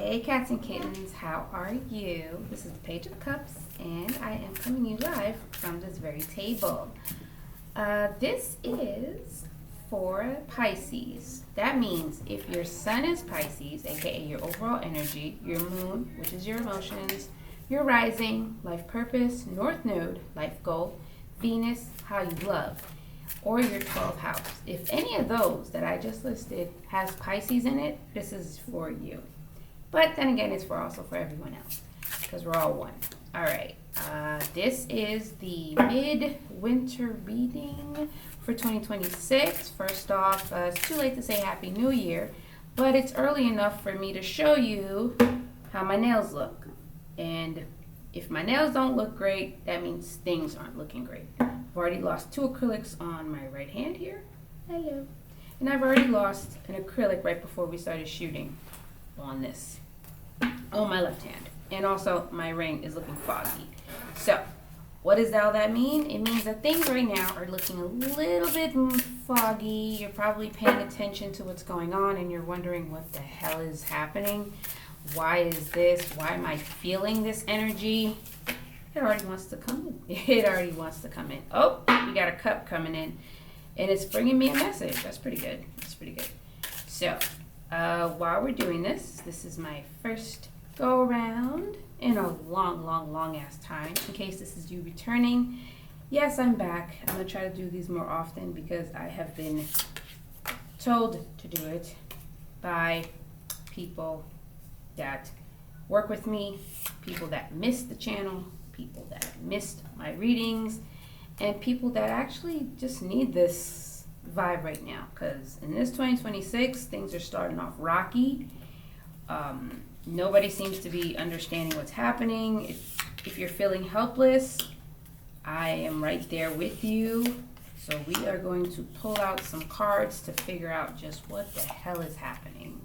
Hey cats and kittens, how are you? This is the Page of Cups and I am coming to you live from this very table. This is for Pisces. That means if your sun is Pisces, aka your overall energy, your moon, which is your emotions, your rising, life purpose, north node, life goal, Venus, how you love, or your 12th house. If any of those that I just listed has Pisces in it, this is for you. But then again, it's also for everyone else because we're all one. All right. This is the mid-winter reading for 2026. First off, it's too late to say Happy New Year, but it's early enough for me to show you how my nails look. And if my nails don't look great, that means things aren't looking great. I've already lost 2 acrylics on my right hand here. Hello. And I've already lost an acrylic right before we started shooting on this, on my left hand. And also my ring is looking foggy. So what does all that mean? It means that things right now are looking a little bit foggy. You're probably paying attention to what's going on and you're wondering what the hell is happening. Why is this? Why am I feeling this energy? It already wants to come in. It already wants to come in. Oh, we got a cup coming in and it's bringing me a message. That's pretty good. That's pretty good. So while we're doing this, this is my first go around in a long ass time. In case this is you returning, yes, I'm back. I'm gonna try to do these more often because I have been told to do it by people that work with me, people that missed the channel, people that missed my readings, and people that actually just need this vibe right now, because in this 2026 things are starting off rocky. Nobody seems to be understanding what's happening. If you're feeling helpless, I am right there with you. So we are going to pull out some cards to figure out just what the hell is happening.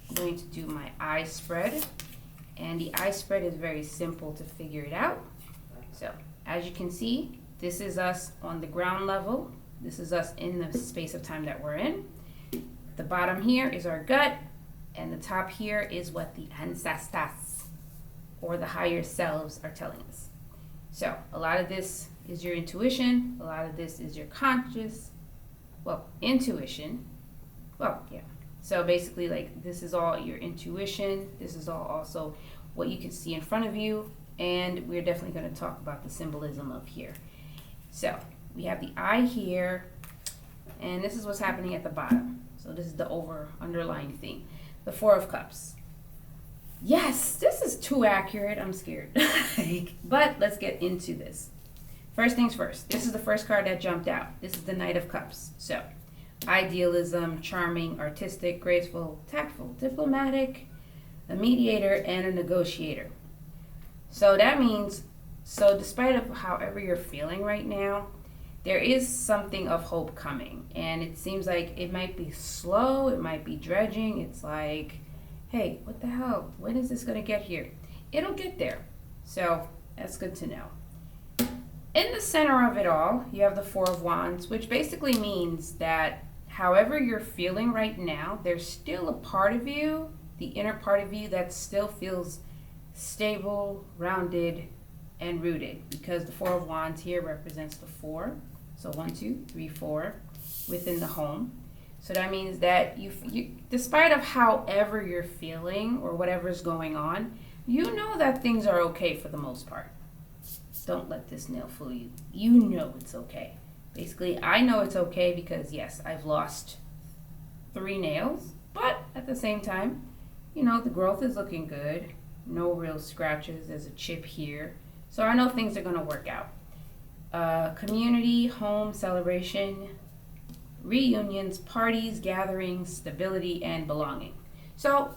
I'm going to do my eye spread, and the eye spread is very simple to figure it out. So as you can see, this is us on the ground level. This is us in the space of time that we're in. The bottom here is our gut, and the top here is what the ancestors or the higher selves are telling us. So a lot of this is your intuition. A lot of this is your conscious, intuition. So basically, like, this is all your intuition. This is all also what you can see in front of you. And we're definitely going to talk about the symbolism of here. So we have the eye here, and this is what's happening at the bottom. So this is the underlying theme. The 4 of Cups. Yes, this is too accurate. I'm scared. But let's get into this. First things first. This is the first card that jumped out. This is the Knight of Cups. So idealism, charming, artistic, graceful, tactful, diplomatic, a mediator, and a negotiator. So that means, despite of however you're feeling right now, there is something of hope coming. And it seems like it might be slow, it might be dredging. It's like, hey, what the hell? When is this going to get here? It'll get there. So that's good to know. In the center of it all, you have the 4 of Wands, which basically means that however you're feeling right now, there's still a part of you, the inner part of you, that still feels stable, rounded, and rooted, because the 4 of Wands here represents the 4. So 1, 2, 3, 4 within the home. So that means that you despite of however you're feeling or whatever's going on, you know that things are okay for the most part. Don't let this nail fool you. You know it's okay. Basically, I know it's okay because, yes, I've lost 3 nails, but at the same time, the growth is looking good. No real scratches. There's a chip here. So I know things are going to work out. Community, home, celebration, reunions, parties, gatherings, stability, and belonging. So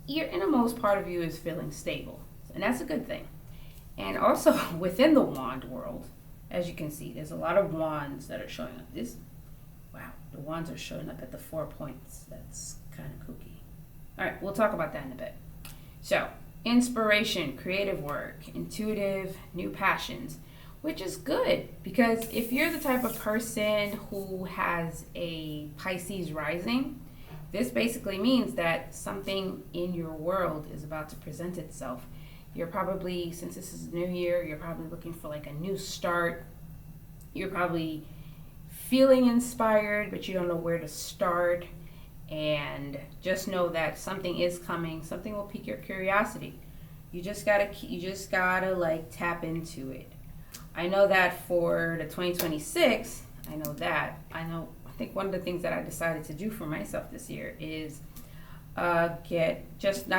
your innermost part of you is feeling stable. And that's a good thing. And also within the wand world, as you can see, there's a lot of wands that are showing up. The wands are showing up at the 4 points. That's kind of kooky. All right, we'll talk about that in a bit. So inspiration, creative work, intuitive, new passions, which is good because if you're the type of person who has a Pisces rising, this basically means that something in your world is about to present itself. You're probably, since this is New Year, you're probably looking for like a new start. You're probably feeling inspired, but you don't know where to start. And just know that something is coming. Something will pique your curiosity. You just gotta like tap into it. I know that for the 2026, I think one of the things that I decided to do for myself this year is not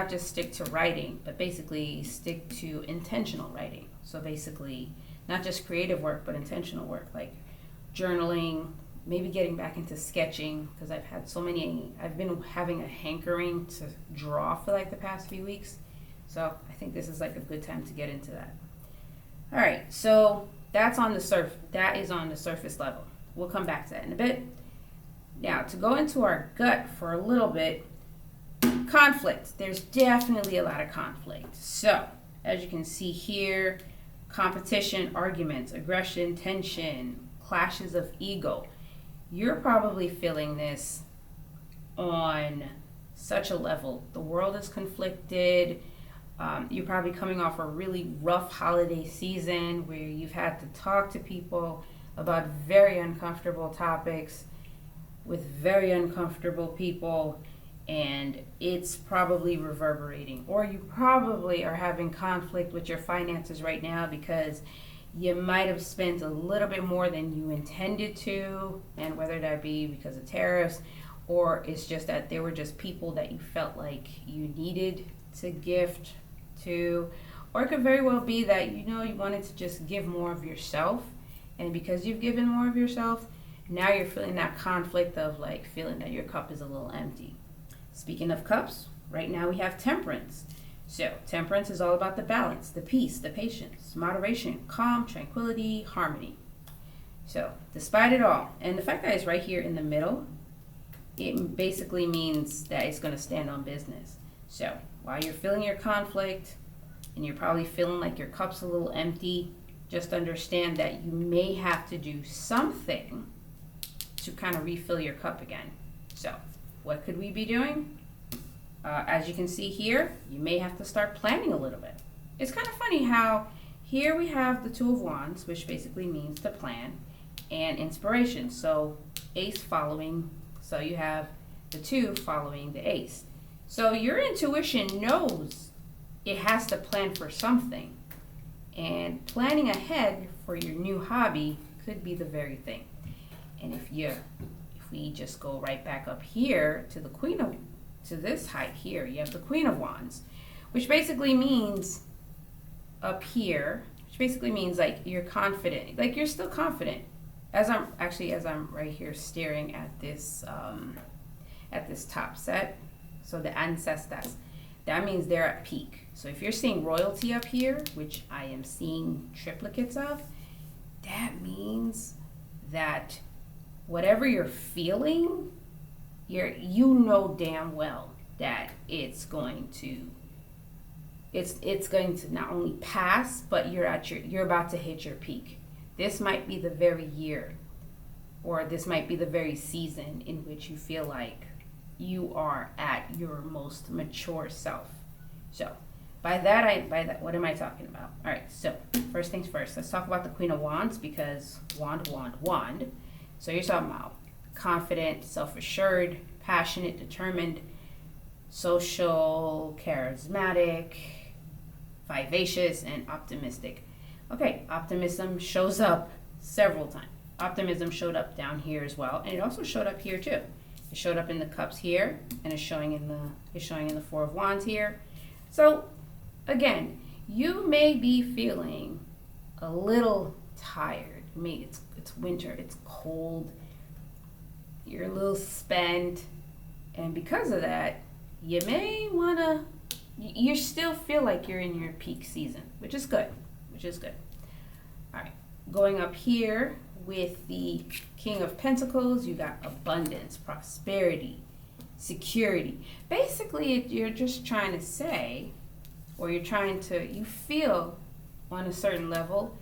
just stick to writing, but basically stick to intentional writing. So basically, not just creative work, but intentional work, like journaling, maybe getting back into sketching, because I've been having a hankering to draw for like the past few weeks. So I think this is like a good time to get into that. All right, so that is on the surface level. We'll come back to that in a bit. Now, to go into our gut for a little bit, conflict. There's definitely a lot of conflict. So, as you can see here, competition, arguments, aggression, tension, clashes of ego. You're probably feeling this on such a level. The world is conflicted. You're probably coming off a really rough holiday season where you've had to talk to people about very uncomfortable topics with very uncomfortable people, and it's probably reverberating. Or you probably are having conflict with your finances right now because you might have spent a little bit more than you intended to, and whether that be because of tariffs or it's just that there were just people that you felt like you needed to gift to, or it could very well be that you wanted to just give more of yourself, and because you've given more of yourself, now you're feeling that conflict of like feeling that your cup is a little empty. Speaking of cups, right now we have temperance. So temperance is all about the balance, the peace, the patience, moderation, calm, tranquility, harmony. So despite it all, and the fact that it's right here in the middle, it basically means that it's going to stand on business. So while you're feeling your conflict and you're probably feeling like your cup's a little empty, just understand that you may have to do something to kind of refill your cup again. So what could we be doing? As you can see here, you may have to start planning a little bit. It's kind of funny how here we have the Two of Wands, which basically means to plan, and inspiration. So ace following, so you have the two following the ace. So your intuition knows it has to plan for something. And planning ahead for your new hobby could be the very thing. And if we just go right back up here to to this height here, you have the Queen of Wands, which basically means up here, which basically means like you're confident, like you're still confident. As I'm right here staring at this top set, so the ancestors, that means they're at peak. So if you're seeing royalty up here, which I am seeing triplicates of, that means that whatever you're feeling, you know damn well that it's going to not only pass, but you're about to hit your peak. This might be the very year, or this might be the very season in which you feel like you are at your most mature self. So by that, what am I talking about? All right, so first things first, let's talk about the Queen of Wands, because wand. So you're talking about confident, self-assured, passionate, determined, social, charismatic, vivacious, and optimistic. Okay, optimism shows up several times. Optimism showed up down here as well, and it also showed up here too. It showed up in the cups here, and it's showing in the Four of Wands here. So again, you may be feeling a little tired. Maybe it's winter, it's cold, you're a little spent, and because of that, you still feel like you're in your peak season, which is good. All right, going up here with the King of Pentacles, you got abundance, prosperity, security. Basically, you're just trying to say, or you feel on a certain level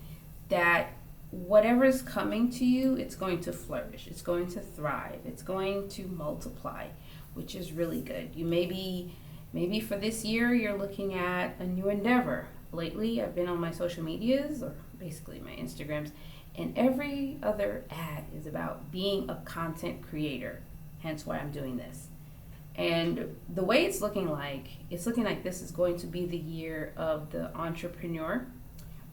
that whatever is coming to you, it's going to flourish, it's going to thrive, it's going to multiply. which is really good. You maybe for this year you're looking at a new endeavor. Lately, I've been on my social medias, or basically my Instagrams, and every other ad is about being a content creator, hence why I'm doing this. And the way it's looking like this is going to be the year of the entrepreneur,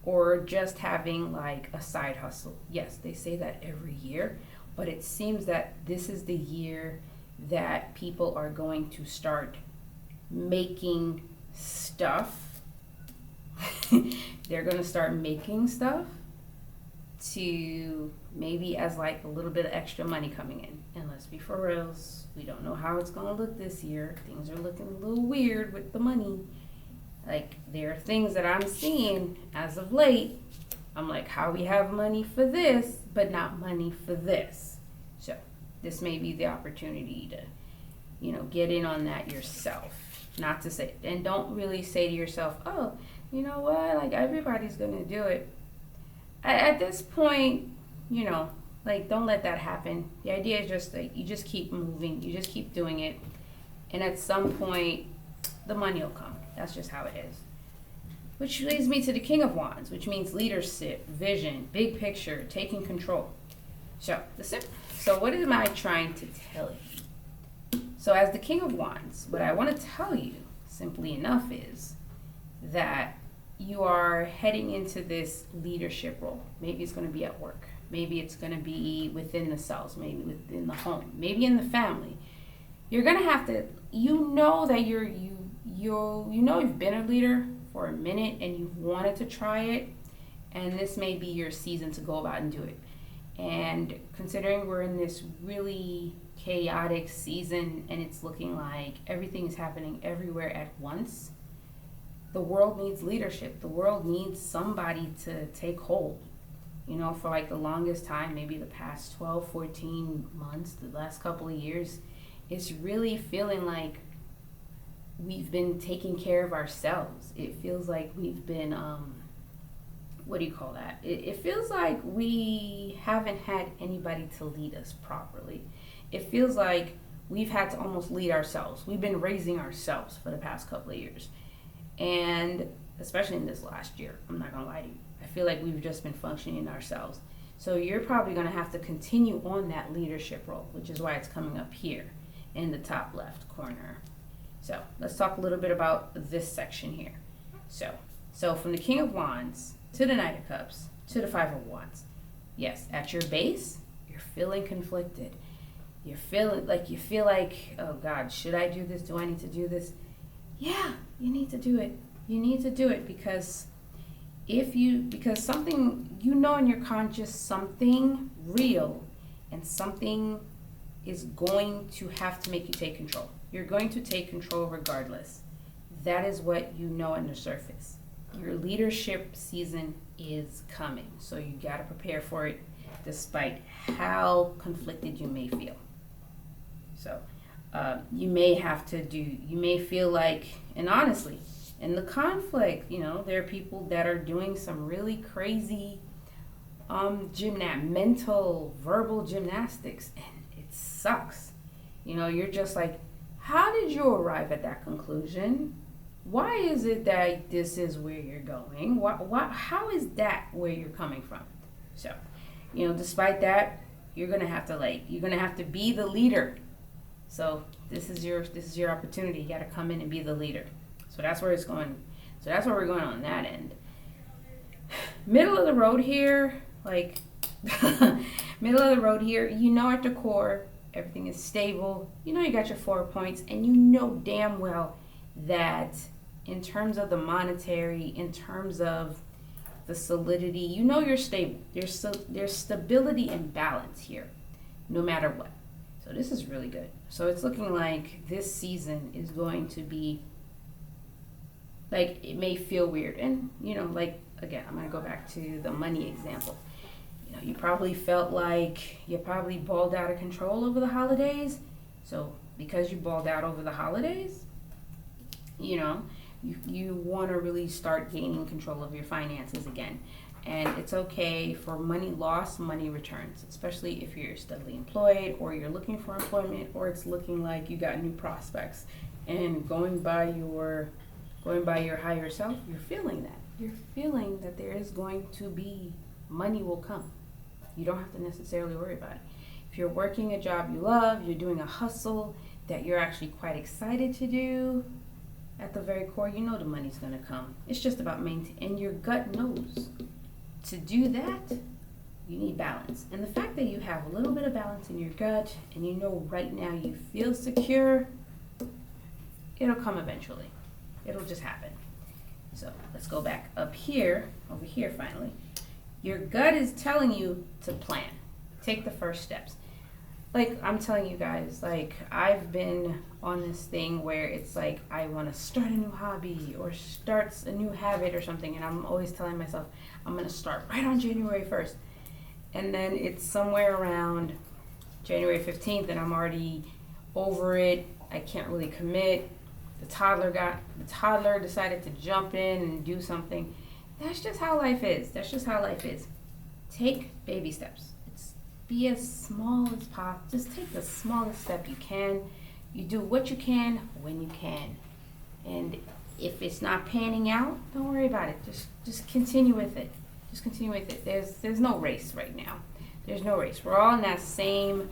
or just having like a side hustle. Yes, they say that every year, but it seems that this is the year that people are going to start making stuff. They're going to start making stuff to maybe as like a little bit of extra money coming in. And let's be for reals, we don't know how it's going to look this year. Things are looking a little weird with the money. Like, there are things that I'm seeing as of late. I'm like, how we have money for this, but not money for this. So this may be the opportunity to, get in on that yourself. Not to say, and don't really say to yourself, oh, you know what, like everybody's going to do it. At this point, don't let that happen. The idea is just that you just keep moving, you just keep doing it, and at some point, the money will come. That's just how it is. Which leads me to the King of Wands, which means leadership, vision, big picture, taking control. So what am I trying to tell you? So as the King of Wands, what I want to tell you, simply enough, is that you are heading into this leadership role. Maybe it's going to be at work. Maybe it's going to be within the cells, maybe within the home, maybe in the family. You're going to have to, that you've been a leader for a minute and you've wanted to try it, and this may be your season to go about and do it. And considering we're in this really chaotic season and it's looking like everything is happening everywhere at once, the world needs leadership. The world needs somebody to take hold. For like the longest time, maybe the past 12, 14 months, the last couple of years, it's really feeling like we've been taking care of ourselves. It feels like we've been, It feels like we haven't had anybody to lead us properly. It feels like we've had to almost lead ourselves. We've been raising ourselves for the past couple of years. And especially in this last year, I'm not going to lie to you, I feel like we've just been functioning ourselves. So you're probably going to have to continue on that leadership role, which is why it's coming up here in the top left corner. So let's talk a little bit about this section here. So from the King of Wands to the Knight of Cups to the Five of Wands. Yes, at your base, you're feeling conflicted. You feel like, oh God, should I do this? Do I need to do this? Yeah, you need to do it. You need to do it because something, in your conscious, something real and something is going to have to make you take control. You're going to take control regardless. That is what you know on the surface. Your leadership season is coming, so you got to prepare for it despite how conflicted you may feel. So you may feel like, and honestly, in the conflict, there are people that are doing some really crazy mental, verbal gymnastics, and it sucks. You're just like, how did you arrive at that conclusion? Why is it that this is where you're going? How is that where you're coming from? So, despite that, you're gonna have to be the leader. So this is your opportunity. You got to come in and be the leader. So that's where it's going. So that's where we're going on that end. Middle of the road here, middle of the road here. At the core, everything is stable. You got your 4 points, and damn well that in terms of the monetary, in terms of the solidity, you're stable. There's stability and balance here, no matter what. So this is really good. So it's looking like this season is going to be, it may feel weird. And, again, I'm going to go back to the money example. You probably felt like you probably balled out of control over the holidays. So because you balled out over the holidays, you want to really start gaining control of your finances again. And it's okay for money lost, money returns, especially if you're steadily employed or you're looking for employment, or it's looking like you got new prospects. And going by your higher self, you're feeling that. You're feeling that there is going to be money will come. You don't have to necessarily worry about it. If you're working a job you love, you're doing a hustle that you're actually quite excited to do, at the very core, you know the money's going to come. It's just about maintaining, and your gut knows. To do that, you need balance. And the fact that you have a little bit of balance in your gut, and you know right now you feel secure, it'll come eventually. It'll just happen. So let's go back up here, over here finally. Your gut is telling you to plan. Take the first steps. Like I'm telling you guys, like I've been on this thing where it's like I want to start a new hobby or start a new habit or something, and I'm always telling myself I'm going to start right on January 1st. And then it's somewhere around January 15th and I'm already over it. I can't really commit. The toddler decided to jump in and do something. That's just how life is. Take baby steps. Be as small as possible. Just take the smallest step you can. You do what you can when you can. And if it's not panning out, don't worry about it. Just continue with it. There's no race right now. There's no race. We're all in that same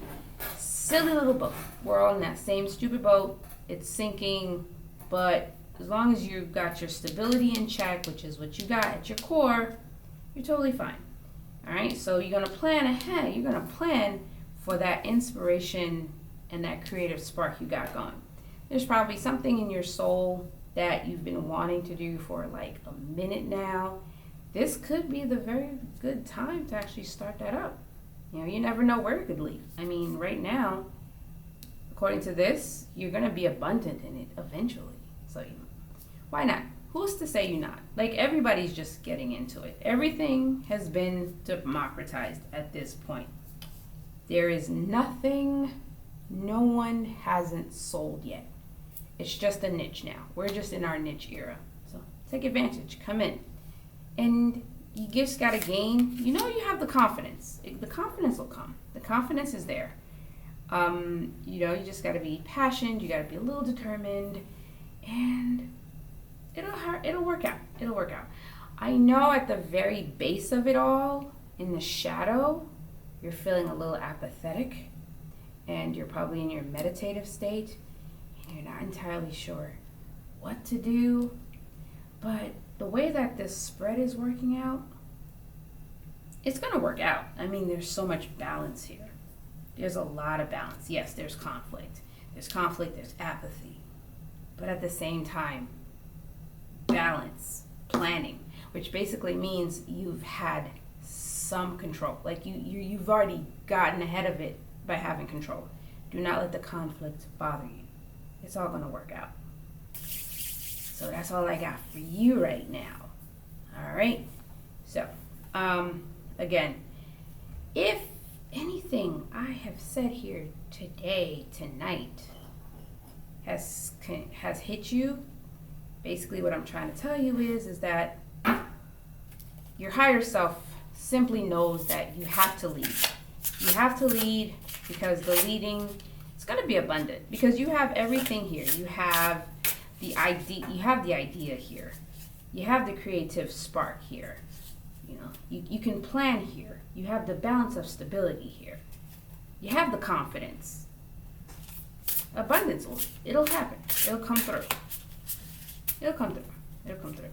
silly little boat. We're all in that same stupid boat. It's sinking, but as long as you've got your stability in check, which is what you got at your core, you're totally fine. All right, so you're going to plan ahead. You're going to plan for that inspiration and that creative spark you got going. There's probably something in your soul that you've been wanting to do for like a minute now. This could be the very good time to actually start that up. You know, you never know where it could lead. I mean, right now, according to this, you're going to be abundant in it eventually. So why not? Who's to say you're not? Like, everybody's just getting into it. Everything has been democratized at this point. There is nothing no one hasn't sold yet. It's just a niche now. We're just in our niche era. So take advantage. Come in. And you just got to gain. You know you have the confidence. The confidence will come. The confidence is there. You know, you just got to be passionate. You got to be a little determined. And it'll work out. It'll work out. I know at the very base of it all, in the shadow, you're feeling a little apathetic, and you're probably in your meditative state, and you're not entirely sure what to do. But the way that this spread is working out, it's going to work out. I mean, there's so much balance here. There's a lot of balance. Yes, there's conflict. There's apathy. But at the same time, balance, planning, which basically means you've had some control. Like you've already gotten ahead of it by having control. Do not let the conflict bother you. It's all going to work out. So that's all I got for you right now. All right. So, again, if anything I have said here today, tonight, has hit you, basically what I'm trying to tell you is that your higher self simply knows that you have to lead. You have to lead because the leading, it's going to be abundant because you have everything here. You have the idea here. You have the creative spark here. You know, you can plan here. You have the balance of stability here. You have the confidence. Abundance, it'll happen. It'll come through. It'll come through.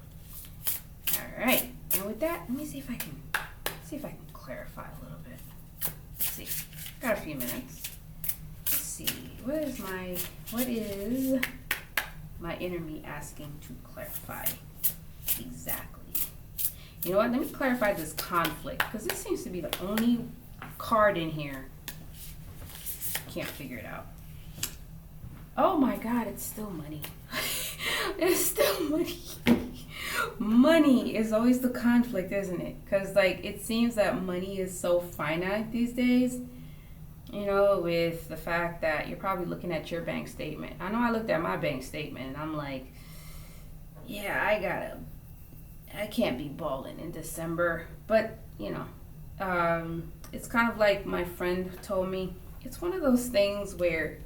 All right. And with that, let me see if I can clarify a little bit. Let's see. Got a few minutes. Let's see. What is my inner me asking to clarify exactly? You know what? Let me clarify this conflict because this seems to be the only card in here. Can't figure it out. Oh my God, it's still money. It's still money. Money is always the conflict, isn't it? Because, like, it seems that money is so finite these days. You know, with the fact that you're probably looking at your bank statement. I know I looked at my bank statement and I'm like, yeah, I got I can't be balling in December, but it's kind of like my friend told me. It's one of those things where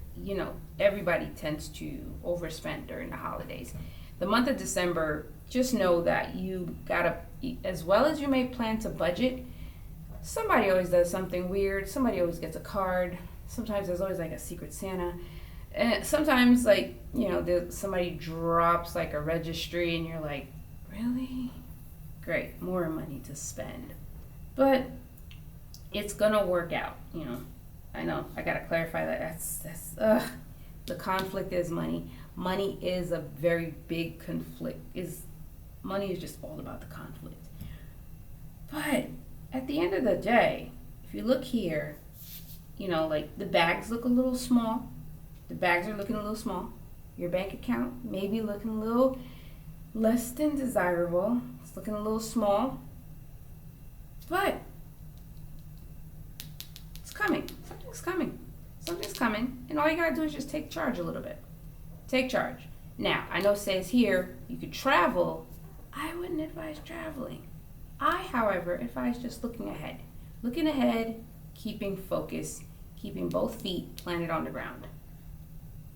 everybody tends to overspend during the holidays. The month of December, just know that you gotta, as well as you may plan to budget. Somebody always does something weird. Somebody always gets a card. Sometimes there's always like a secret Santa. And sometimes somebody drops like a registry and you're like, really? Great, more money to spend. But it's gonna work out, I know, I gotta clarify that. The conflict is money. Money is a very big conflict. Money is just all about the conflict. But at the end of the day, if you look here, like the bags look a little small. The bags are looking a little small. Your bank account may be looking a little less than desirable. It's looking a little small. But it's coming. Something's coming. Something's coming. And all you gotta do is just take charge a little bit. Take charge. Now, I know it says here you could travel. I wouldn't advise traveling. I, however, advise just looking ahead. Looking ahead, keeping focus, keeping both feet planted on the ground.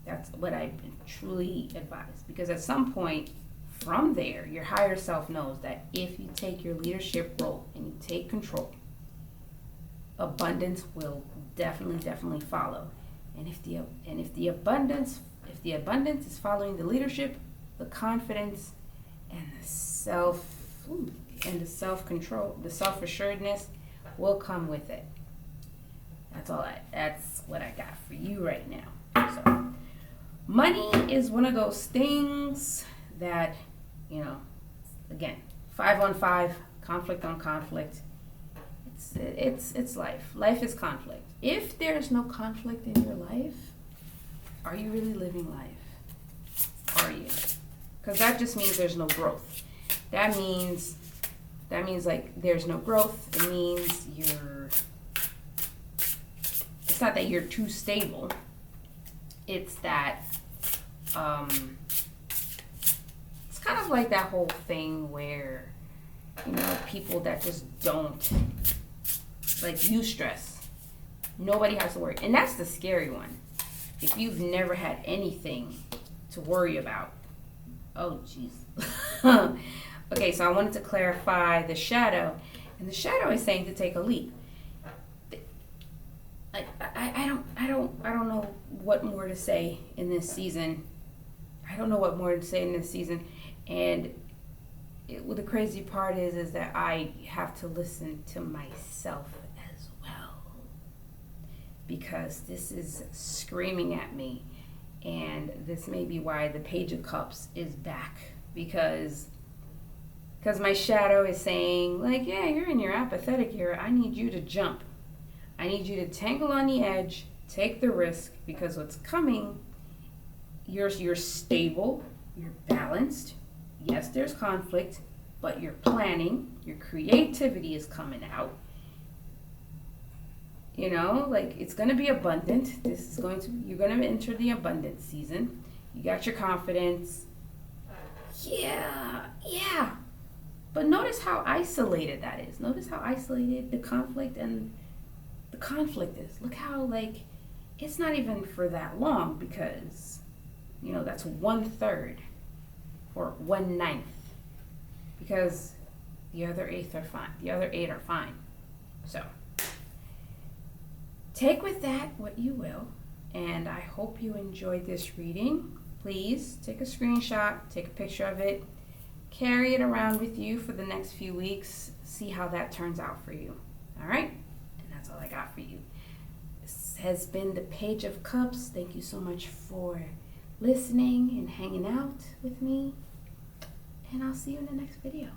That's what I truly advise. Because at some point from there, your higher self knows that if you take your leadership role and you take control, abundance will definitely follow. And if the abundance is following the leadership, the confidence, and the self-control, the self-assuredness will come with it. That's what I got for you right now. So money is one of those things that, again, 5 on 5, conflict on conflict. It's life. Life is conflict. If there's no conflict in your life, are you really living life? Are you? Because that just means there's no growth. That means like there's no growth. It means it's not that you're too stable. It's that it's kind of like that whole thing where people that just don't like eustress. Nobody has to worry, and that's the scary one. If you've never had anything to worry about, oh jeez. Okay, so I wanted to clarify the shadow, and the shadow is saying to take a leap. Like I don't know what more to say in this season. And the crazy part is that I have to listen to myself as well, because this is screaming at me, and this may be why the Page of Cups is back, because my shadow is saying, like, yeah, you're in your apathetic era. I need you to jump. I need you to tangle on the edge, take the risk, because what's coming, you're stable, you're balanced. Yes, there's conflict, but you're planning, your creativity is coming out. Like, it's going to be abundant. You're going to enter the abundant season. You got your confidence. Yeah. But notice how isolated that is. Notice how isolated the conflict is. Look how, like, it's not even for that long, because, that's 1/3 or 1/9. Because the other 8 are fine. The other 8 are fine. So take with that what you will, and I hope you enjoyed this reading. Please take a screenshot, take a picture of it, carry it around with you for the next few weeks. See how that turns out for you. All right? And that's all I got for you. This has been the Page of Cups. Thank you so much for listening and hanging out with me. And I'll see you in the next video.